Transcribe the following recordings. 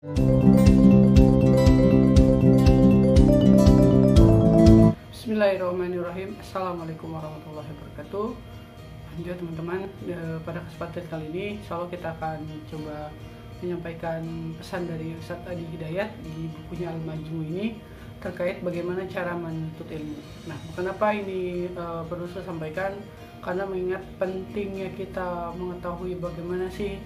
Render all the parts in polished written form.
Bismillahirrahmanirrahim. Assalamualaikum warahmatullahi wabarakatuh. Lanjut teman-teman, pada kesempatan kali ini insya Allah kita akan coba menyampaikan pesan dari Ustadz Adi Hidayat di bukunya Al-Majmu ini terkait bagaimana cara menuntut ilmu. Nah, kenapa ini perlu saya sampaikan? Karena mengingat pentingnya kita mengetahui bagaimana sih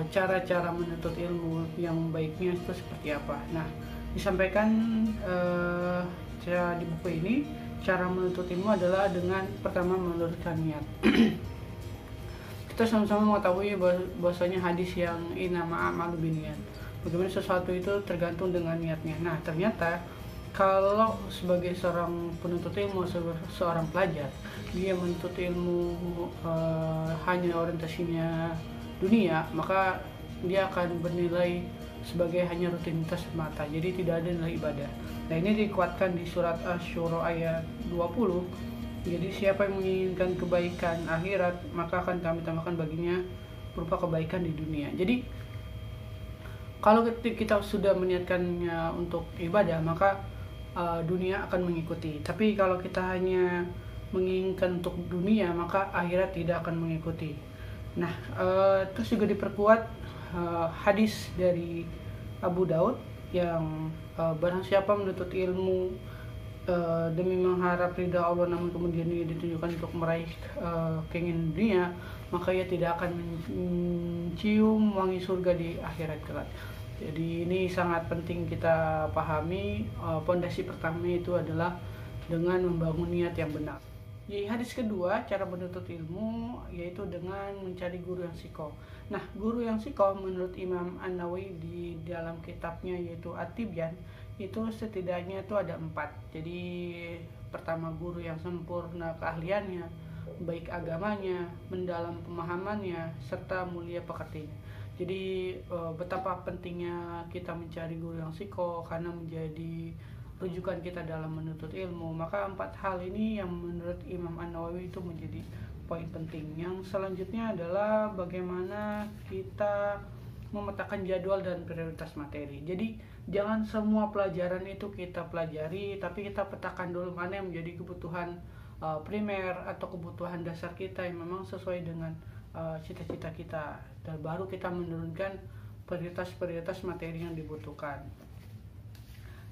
cara-cara menuntut ilmu yang baiknya itu seperti apa. Nah, disampaikan di buku ini cara menuntut ilmu adalah dengan pertama meluruskan niat. Kita sama-sama mengetahui bahwasanya hadis yang inama a'malu binniyat, bagaimana sesuatu itu tergantung dengan niatnya. Nah, ternyata kalau sebagai seorang penuntut ilmu, seorang pelajar, dia menuntut ilmu hanya orientasinya dunia, maka dia akan bernilai sebagai hanya rutinitas semata, jadi tidak ada nilai ibadah. Nah, ini dikuatkan di surat Asy-Syura ayat 20. Jadi siapa yang menginginkan kebaikan akhirat, maka akan kami tambahkan baginya berupa kebaikan di dunia. Jadi kalau kita sudah meniatkannya untuk ibadah, maka dunia akan mengikuti. Tapi kalau kita hanya menginginkan untuk dunia, maka akhirat tidak akan mengikuti. Nah, terus juga diperkuat hadis dari Abu Daud yang barang siapa menuntut ilmu demi mengharap ridha Allah, namun kemudian ia ditunjukkan untuk meraih keinginan dunia, maka ia tidak akan mencium wangi surga di akhirat kelak. Jadi ini sangat penting kita pahami. Pondasi pertama itu adalah dengan membangun niat yang benar. Di hadis kedua, cara menuntut ilmu yaitu dengan mencari guru yang sikoh. Nah, guru yang sikoh menurut Imam An-Nawawi di dalam kitabnya yaitu At-Tibyan, itu setidaknya itu ada 4. Jadi pertama, guru yang sempurna keahliannya, baik agamanya, mendalam pemahamannya, serta mulia pekertinya. Jadi betapa pentingnya kita mencari guru yang sikoh karena menjadi rujukan kita dalam menuntut ilmu. Maka 4 hal ini yang menurut Imam An-Nawawi itu menjadi poin penting. Yang selanjutnya adalah bagaimana kita memetakan jadwal dan prioritas materi. Jadi jangan semua pelajaran itu kita pelajari, tapi kita petakan dulu mana yang menjadi kebutuhan primer atau kebutuhan dasar kita yang memang sesuai dengan cita-cita kita, dan baru kita menurunkan prioritas materi yang dibutuhkan.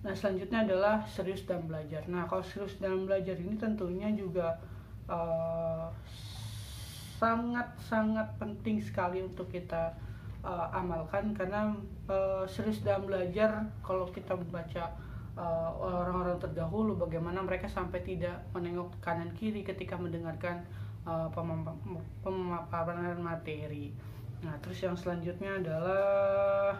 Nah, selanjutnya adalah serius dalam belajar. Nah, kalau serius dalam belajar ini tentunya juga sangat-sangat penting sekali untuk kita amalkan, karena serius dalam belajar, kalau kita membaca orang-orang terdahulu bagaimana mereka sampai tidak menengok kanan kiri ketika mendengarkan pemaparan materi. Nah, terus yang selanjutnya adalah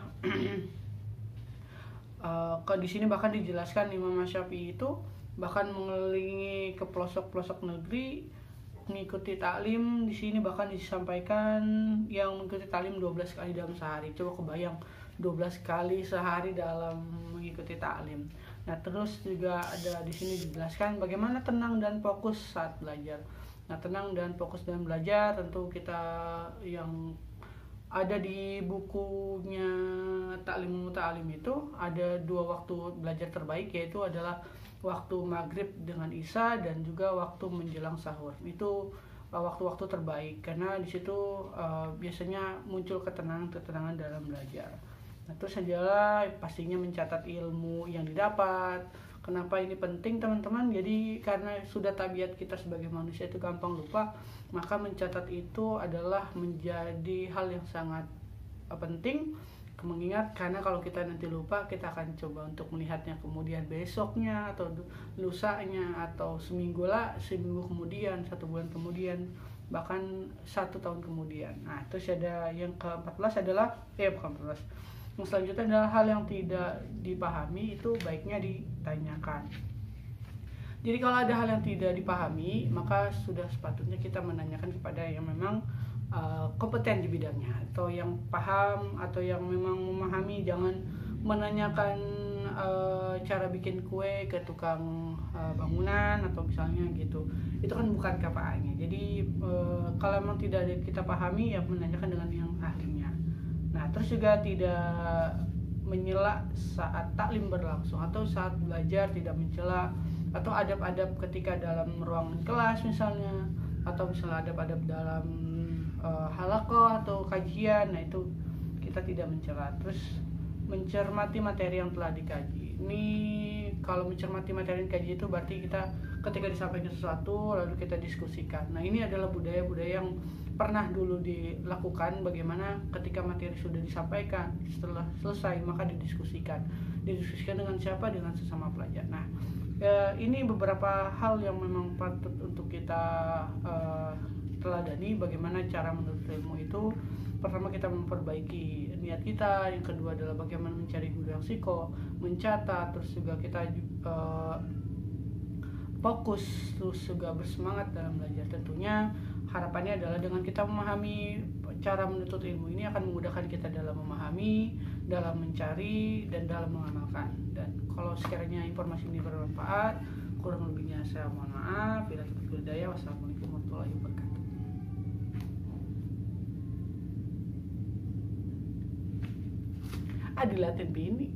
di sini bahkan dijelaskan Imam Syafi'i itu bahkan mengelilingi ke pelosok-pelosok negeri mengikuti taklim. Di sini bahkan disampaikan yang mengikuti taklim 12 kali dalam sehari. Coba kebayang 12 kali sehari dalam mengikuti taklim. Nah, terus juga ada di sini dijelaskan bagaimana tenang dan fokus saat belajar. Nah, tenang dan fokus dalam belajar tentu kita yang ada di bukunya Ta'limul Muta'alim itu ada 2 waktu belajar terbaik, yaitu adalah waktu maghrib dengan isya dan juga waktu menjelang sahur. Itu waktu-waktu terbaik karena di situ biasanya muncul ketenangan dalam belajar. Nah, terus adalah pastinya mencatat ilmu yang didapat. Kenapa ini penting, teman-teman? Jadi karena sudah tabiat kita sebagai manusia itu gampang lupa, maka mencatat itu adalah menjadi hal yang sangat penting. Mengingat karena kalau kita nanti lupa, kita akan coba untuk melihatnya kemudian besoknya atau lusanya atau seminggu kemudian, 1 bulan kemudian, bahkan 1 tahun kemudian. Nah, terus ada yang ke-14 adalah bukan 14. Yang selanjutnya adalah hal yang tidak dipahami itu baiknya ditanyakan. Jadi kalau ada hal yang tidak dipahami, maka sudah sepatutnya kita menanyakan kepada yang memang kompeten di bidangnya, atau yang paham atau yang memang memahami. Jangan menanyakan cara bikin kue ke tukang bangunan atau misalnya gitu. Itu kan bukan KPA-nya. Jadi kalau memang tidak ada kita pahami, ya menanyakan dengan yang ahlinya. Nah, terus juga tidak mencela saat taklim berlangsung atau saat belajar tidak mencela, atau adab-adab ketika dalam ruangan kelas misalnya, atau misalnya adab-adab dalam halaqah atau kajian. Nah itu kita tidak mencela. Terus mencermati materi yang telah dikaji. Ini kalau mencermati materi yang dikaji itu berarti kita ketika disampaikan sesuatu lalu kita diskusikan. Nah ini adalah budaya-budaya yang pernah dulu dilakukan, bagaimana ketika materi sudah disampaikan, setelah selesai maka didiskusikan dengan siapa? Dengan sesama pelajar. Nah ini beberapa hal yang memang patut untuk kita teladani, bagaimana cara menuntut ilmu itu. Pertama kita memperbaiki niat kita, yang kedua adalah bagaimana mencari guru yang psiko, mencatat, terus juga kita fokus, terus juga bersemangat dalam belajar. Tentunya harapannya adalah dengan kita memahami cara menuntut ilmu ini akan memudahkan kita dalam memahami, dalam mencari, dan dalam mengamalkan. Dan kalau sekiranya informasi ini bermanfaat, kurang lebihnya saya mohon maaf. Bila taufiq wal hidayah. Wassalamualaikum warahmatullahi wabarakatuh. Adilatin bini.